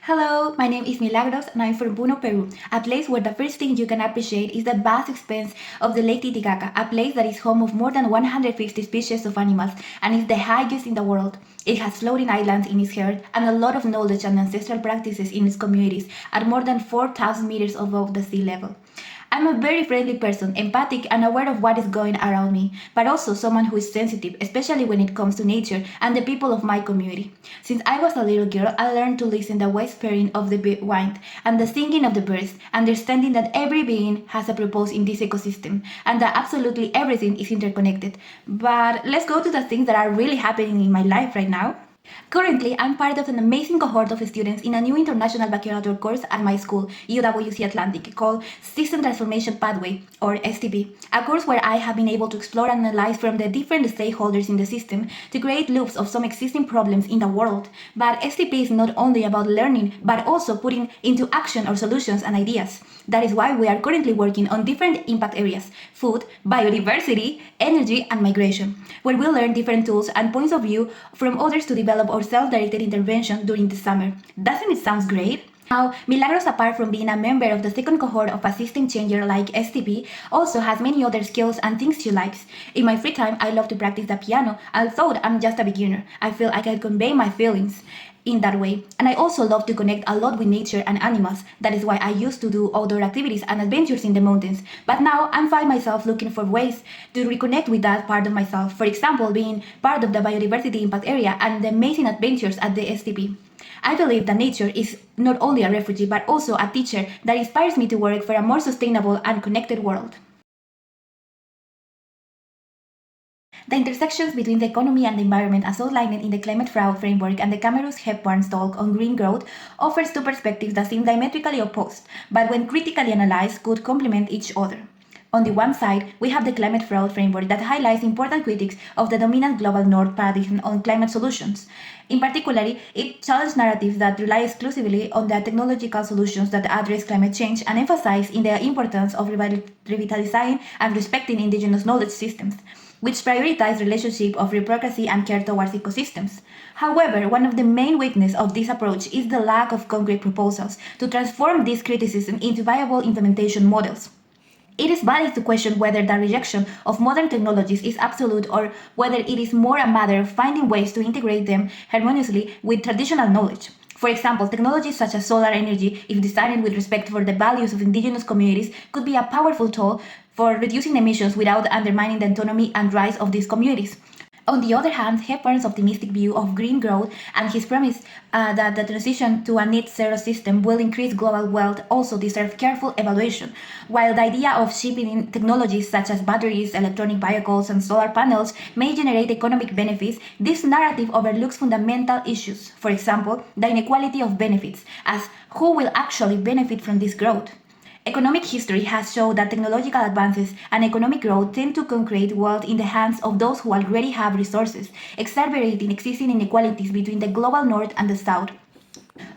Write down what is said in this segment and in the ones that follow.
Hello, my name is Milagros and I'm from Puno, Peru, a place where the first thing you can appreciate is the vast expanse of the Lake Titicaca, a place that is home of more than 150 species of animals and is the highest in the world. It has floating islands in its heart and a lot of knowledge and ancestral practices in its communities at more than 4,000 meters above the sea level. I'm a very friendly person, empathic and aware of what is going around me, but also someone who is sensitive, especially when it comes to nature and the people of my community. Since I was a little girl, I learned to listen to the whispering of the wind and the singing of the birds, understanding that every being has a purpose in this ecosystem and that absolutely everything is interconnected. But let's go to the things that are really happening in my life right now. Currently, I'm part of an amazing cohort of students in a new international baccalaureate course at my school, UWC Atlantic, called System Transformation Pathway, or STP, a course where I have been able to explore and analyze from the different stakeholders in the system to create loops of some existing problems in the world. But STP is not only about learning, but also putting into action our solutions and ideas. That is why we are currently working on different impact areas: food, biodiversity, energy, and migration, where we learn different tools and points of view from others to develop our self-directed intervention during the summer. Doesn't it sound great? Now, Milagros, apart from being a member of the second cohort of a system changer like STP, also has many other skills and things she likes. In my free time, I love to practice the piano, although I'm just a beginner. I feel I can convey my feelings in that way. And I also love to connect a lot with nature and animals. That is why I used to do outdoor activities and adventures in the mountains. But now I find myself looking for ways to reconnect with that part of myself. For example, being part of the biodiversity impact area and the amazing adventures at the STP. I believe that nature is not only a refugee but also a teacher that inspires me to work for a more sustainable and connected world. The intersections between the economy and the environment, as outlined in the Climate Fraud Framework and the Camerus Hepburn's talk on green growth, offers two perspectives that seem diametrically opposed, but when critically analyzed could complement each other. On the one side, we have the Climate Fraud Framework that highlights important critiques of the dominant global north paradigm on climate solutions. In particular, it challenges narratives that rely exclusively on the technological solutions that address climate change and emphasize in the importance of revitalizing and respecting indigenous knowledge systems, which prioritize relationship of reciprocity and care towards ecosystems. However, one of the main weaknesses of this approach is the lack of concrete proposals to transform this criticism into viable implementation models. It is valid to question whether the rejection of modern technologies is absolute or whether it is more a matter of finding ways to integrate them harmoniously with traditional knowledge. For example, technologies such as solar energy, if designed with respect for the values of indigenous communities, could be a powerful tool for reducing emissions without undermining the autonomy and rights of these communities. On the other hand, Hepburn's optimistic view of green growth and his promise that the transition to a net zero system will increase global wealth also deserve careful evaluation. While the idea of shipping in technologies such as batteries, electronic vehicles, and solar panels may generate economic benefits, this narrative overlooks fundamental issues. For example, the inequality of benefits, as who will actually benefit from this growth? Economic history has shown that technological advances and economic growth tend to concentrate wealth in the hands of those who already have resources, exacerbating existing inequalities between the global north and the south.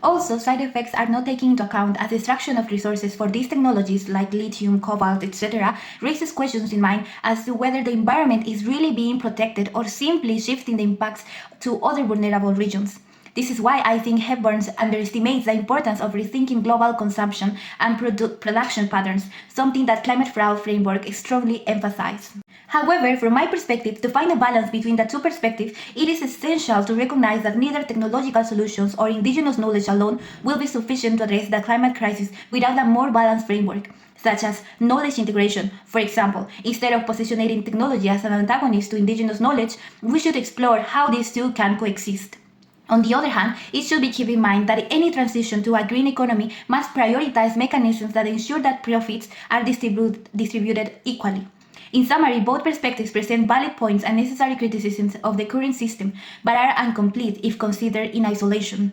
Also, side effects are not taken into account as extraction of resources for these technologies like lithium, cobalt, etc. raises questions in mind as to whether the environment is really being protected or simply shifting the impacts to other vulnerable regions. This is why I think Hepburn underestimates the importance of rethinking global consumption and production patterns, something that Climate Fraud Framework strongly emphasizes. However, from my perspective, to find a balance between the two perspectives, it is essential to recognize that neither technological solutions or indigenous knowledge alone will be sufficient to address the climate crisis without a more balanced framework, such as knowledge integration. For example, instead of positioning technology as an antagonist to indigenous knowledge, we should explore how these two can coexist. On the other hand, it should be kept in mind that any transition to a green economy must prioritize mechanisms that ensure that profits are distributed equally. In summary, both perspectives present valid points and necessary criticisms of the current system, but are incomplete if considered in isolation.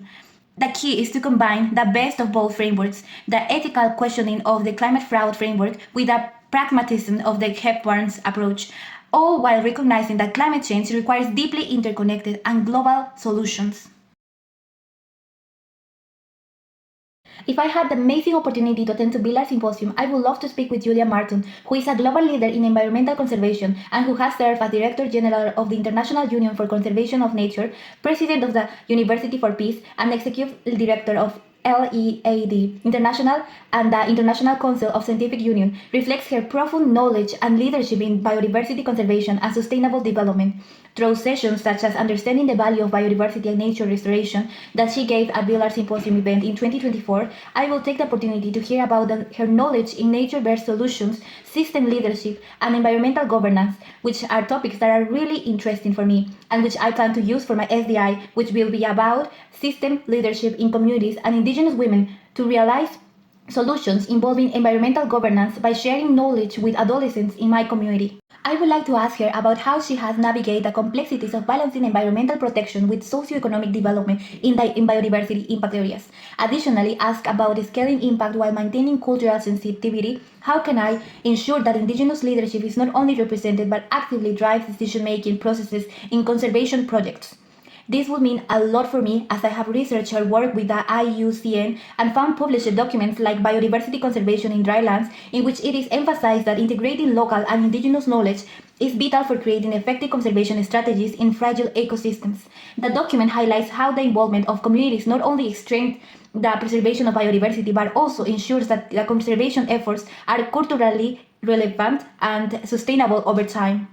The key is to combine the best of both frameworks, the ethical questioning of the Climate Fraud Framework with the pragmatism of the Hepburn's approach, all while recognizing that climate change requires deeply interconnected and global solutions. If I had the amazing opportunity to attend to Villars Symposium, I would love to speak with Julia Martin, who is a global leader in environmental conservation and who has served as Director General of the International Union for Conservation of Nature, President of the University for Peace, and Executive Director of LEAD International and the International Council of Scientific Union reflects her profound knowledge and leadership in biodiversity conservation and sustainable development. Through sessions such as Understanding the Value of Biodiversity and Nature Restoration that she gave at Villars Symposium event in 2024, I will take the opportunity to hear about her knowledge in nature-based solutions, system leadership, and environmental governance, which are topics that are really interesting for me and which I plan to use for my SDI, which will be about system leadership in communities and indigenous women to realize solutions involving environmental governance by sharing knowledge with adolescents in my community. I would like to ask her about how she has navigated the complexities of balancing environmental protection with socioeconomic development in biodiversity impact areas. Additionally, ask about scaling impact while maintaining cultural sensitivity. How can I ensure that indigenous leadership is not only represented but actively drives decision-making processes in conservation projects? This would mean a lot for me as I have researched her work with the IUCN and found published documents like Biodiversity Conservation in Drylands, in which it is emphasized that integrating local and indigenous knowledge is vital for creating effective conservation strategies in fragile ecosystems. The document highlights how the involvement of communities not only strengthens the preservation of biodiversity but also ensures that the conservation efforts are culturally relevant and sustainable over time.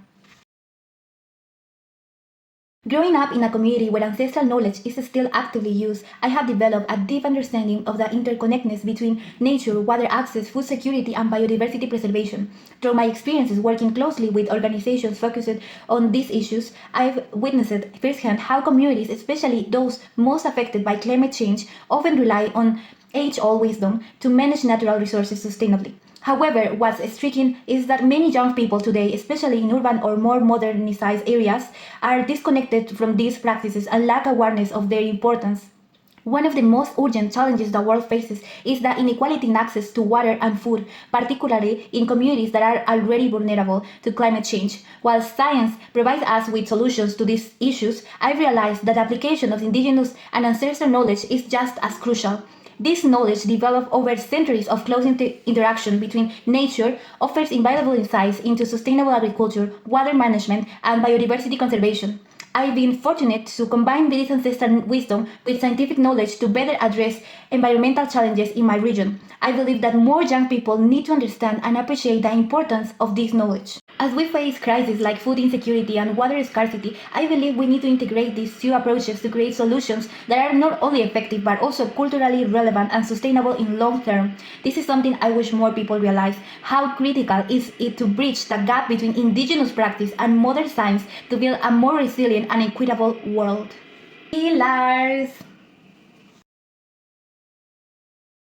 Growing up in a community where ancestral knowledge is still actively used, I have developed a deep understanding of the interconnectedness between nature, water access, food security, and biodiversity preservation. Through my experiences working closely with organizations focused on these issues, I've witnessed firsthand how communities, especially those most affected by climate change, often rely on age-old wisdom to manage natural resources sustainably. However, what's striking is that many young people today, especially in urban or more modernized areas, are disconnected from these practices and lack awareness of their importance. One of the most urgent challenges the world faces is the inequality in access to water and food, particularly in communities that are already vulnerable to climate change. While science provides us with solutions to these issues, I realized that the application of indigenous and ancestral knowledge is just as crucial. This knowledge, developed over centuries of close interaction between nature, offers invaluable insights into sustainable agriculture, water management, and biodiversity conservation. I've been fortunate to combine this ancestral wisdom with scientific knowledge to better address environmental challenges in my region. I believe that more young people need to understand and appreciate the importance of this knowledge. As we face crises like food insecurity and water scarcity, I believe we need to integrate these two approaches to create solutions that are not only effective but also culturally relevant and sustainable in long term. This is something I wish more people realize, how critical is it to bridge the gap between indigenous practice and modern science to build a more resilient and equitable world. Villars!